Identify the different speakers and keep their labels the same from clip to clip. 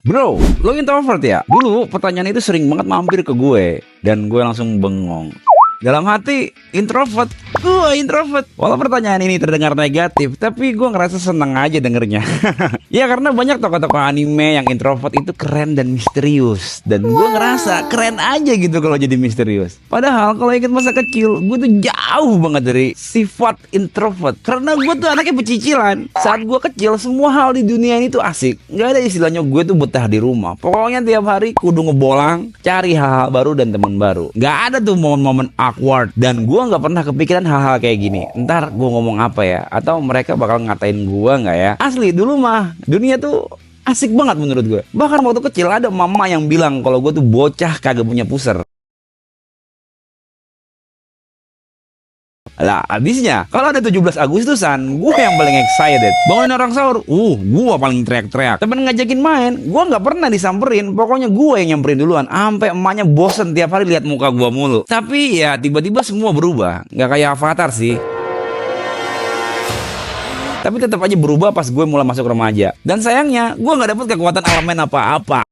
Speaker 1: Bro, lo introvert ya? Dulu pertanyaan itu sering banget mampir ke gue. Dan gue langsung bengong. Dalam hati, introvert. Gue introvert. Walau pertanyaan ini terdengar negatif, tapi gue ngerasa seneng aja dengernya. Ya karena banyak tokoh-tokoh anime yang introvert itu keren dan misterius. Dan gue ngerasa keren aja gitu kalau jadi misterius. Padahal kalau ingat masa kecil, gue tuh jauh banget dari sifat introvert. Karena gue tuh anaknya pecicilan. Saat gue kecil, semua hal di dunia ini tuh asik. Gak ada istilahnya gue tuh betah di rumah. Pokoknya tiap hari kudu ngebolang, cari hal-hal baru dan teman baru. Gak ada tuh momen-momen awkward. Dan gue gak pernah kepikiran hal-hal kayak gini. Ntar gue ngomong apa ya? Atau mereka bakal ngatain gue gak ya? Asli dulu mah dunia tuh asik banget menurut gue. Bahkan waktu kecil ada mama yang bilang kalau gue tuh bocah kagak punya puser. Lah abisnya kalau ada 17 Agustusan gue yang paling excited. Bangunin orang sahur, gue paling teriak-teriak. Temen ngajakin main, gue nggak pernah disamperin. Pokoknya gue yang nyamperin duluan. Sampai emaknya bosen tiap hari lihat muka gue mulu. Tapi ya tiba-tiba semua berubah. Nggak kayak Avatar sih. Tapi tetap aja berubah pas gue mulai masuk remaja. Dan sayangnya gue nggak dapet kekuatan elemen apa-apa.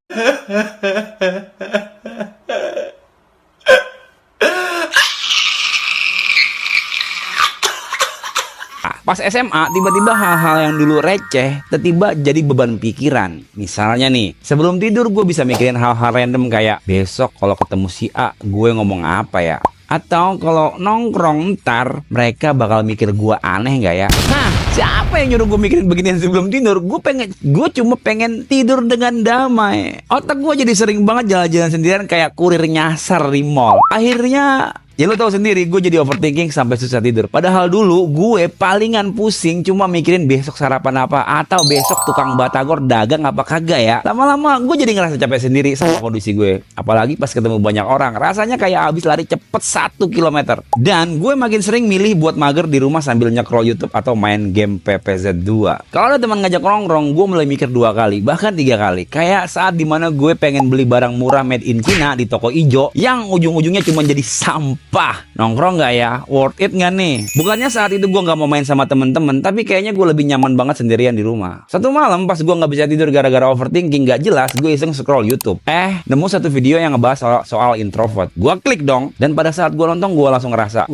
Speaker 1: Pas SMA, tiba-tiba hal-hal yang dulu receh, tiba-tiba jadi beban pikiran. Misalnya nih, sebelum tidur gue bisa mikirin hal-hal random kayak, besok kalau ketemu si A, gue ngomong apa ya? Atau kalau nongkrong ntar, mereka bakal mikir gue aneh gak ya? Hah, siapa yang nyuruh gue mikirin beginian sebelum tidur? Gue cuma pengen tidur dengan damai. Otak gue jadi sering banget jalan-jalan sendirian kayak kurir nyasar di mall. Akhirnya ya lo tau sendiri, gue jadi overthinking sampai susah tidur. Padahal dulu gue palingan pusing cuma mikirin besok sarapan apa atau besok tukang batagor dagang apa kagak ya. Lama-lama gue jadi ngerasa capek sendiri sama kondisi gue. Apalagi pas ketemu banyak orang, rasanya kayak abis lari cepet 1 km. Dan gue makin sering milih buat mager di rumah sambil nyekrol YouTube atau main game PPZ2. Kalau ada teman ngajak nongkrong, gue mulai mikir 2 kali, bahkan 3 kali. Kayak saat dimana gue pengen beli barang murah made in China di toko ijo yang ujung-ujungnya cuma jadi sampah. Nongkrong gak ya? Worth it gak nih? Bukannya saat itu gue gak mau main sama temen-temen, tapi kayaknya gue lebih nyaman banget sendirian di rumah. Satu malam pas gue gak bisa tidur gara-gara overthinking gak jelas, gue iseng scroll YouTube. Nemu satu video yang ngebahas soal introvert. Gue klik dong, dan pada saat gue nonton gue langsung ngerasa,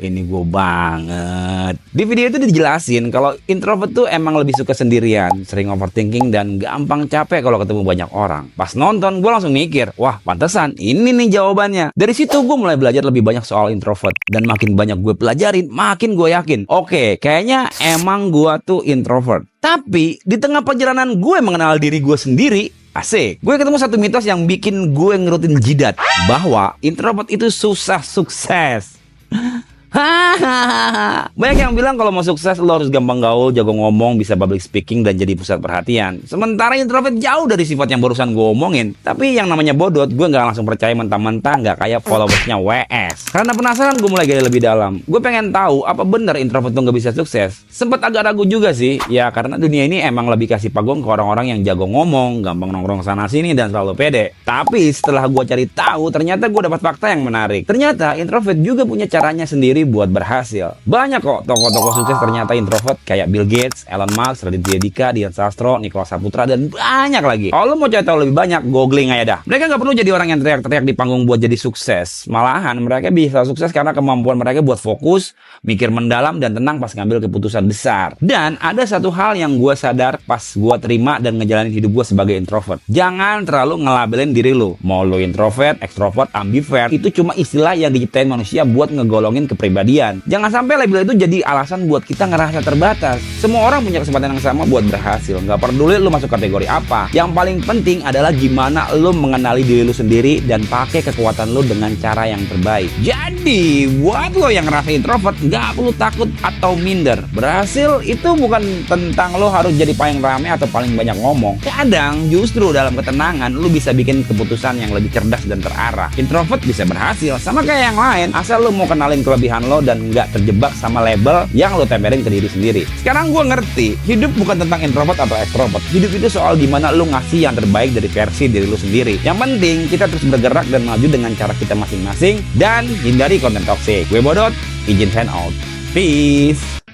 Speaker 1: ini gue banget. Di video itu dijelasin kalau introvert tuh emang lebih suka sendirian, sering overthinking dan gampang capek kalau ketemu banyak orang. Pas nonton gue langsung mikir, wah pantesan ini nih jawabannya. Dari situ gue mulai belajar lebih banyak soal introvert. Dan makin banyak gue pelajarin, makin gue yakin, oke, kayaknya emang gue tuh introvert. Tapi di tengah perjalanan gue mengenal diri gue sendiri, asik, gue ketemu satu mitos yang bikin gue ngerutin jidat, bahwa introvert itu susah sukses. Banyak yang bilang kalau mau sukses lo harus gampang gaul, jago ngomong, bisa public speaking dan jadi pusat perhatian. Sementara introvert jauh dari sifat yang barusan gue omongin. Tapi yang namanya bodot, gue nggak langsung percaya mentah-mentah, nggak kayak followersnya WS. Karena penasaran, gue mulai gali lebih dalam. Gue pengen tahu apa bener introvert tuh nggak bisa sukses. Sempet agak ragu juga sih, ya karena dunia ini emang lebih kasih panggung ke orang-orang yang jago ngomong, gampang nongkrong sana sini dan selalu pede. Tapi setelah gue cari tahu, ternyata gue dapat fakta yang menarik. Ternyata introvert juga punya caranya sendiri buat berhasil. Banyak kok tokoh-tokoh sukses ternyata introvert, kayak Bill Gates, Elon Musk, Raditya Dika, Dian Sastro, Nicholas Saputra, dan banyak lagi. Kalau lo mau cari tahu lebih banyak, googling aja dah. Mereka nggak perlu jadi orang yang teriak-teriak di panggung buat jadi sukses. Malahan mereka bisa sukses karena kemampuan mereka buat fokus, mikir mendalam, dan tenang pas ngambil keputusan besar. Dan ada satu hal yang gue sadar pas gue terima dan ngejalanin hidup gue sebagai introvert. Jangan terlalu ngelabelin diri lo. Mau lo introvert, extrovert, ambivert, itu cuma istilah yang diciptain manusia buat ngegolongin kepribadian. Jangan sampai label itu jadi alasan buat kita ngerasa terbatas. Semua orang punya kesempatan yang sama buat berhasil. Nggak peduli lu masuk kategori apa. Yang paling penting adalah gimana lu mengenali diri lu sendiri dan pakai kekuatan lu dengan cara yang terbaik. Jadi, buat lo yang ngerasa introvert, nggak perlu takut atau minder. Berhasil itu bukan tentang lo harus jadi paling rame atau paling banyak ngomong. Kadang justru dalam ketenangan lu bisa bikin keputusan yang lebih cerdas dan terarah. Introvert bisa berhasil sama kayak yang lain, asal lu mau kenalin kelebihan lo dan nggak terjebak sama label yang lo tempelin ke diri sendiri. Sekarang gue ngerti, hidup bukan tentang introvert atau extrovert. Hidup itu soal gimana lo ngasih yang terbaik dari versi diri lo sendiri. Yang penting kita terus bergerak dan maju dengan cara kita masing-masing dan hindari konten toksik. Gue Bodot, izin sign out. Peace.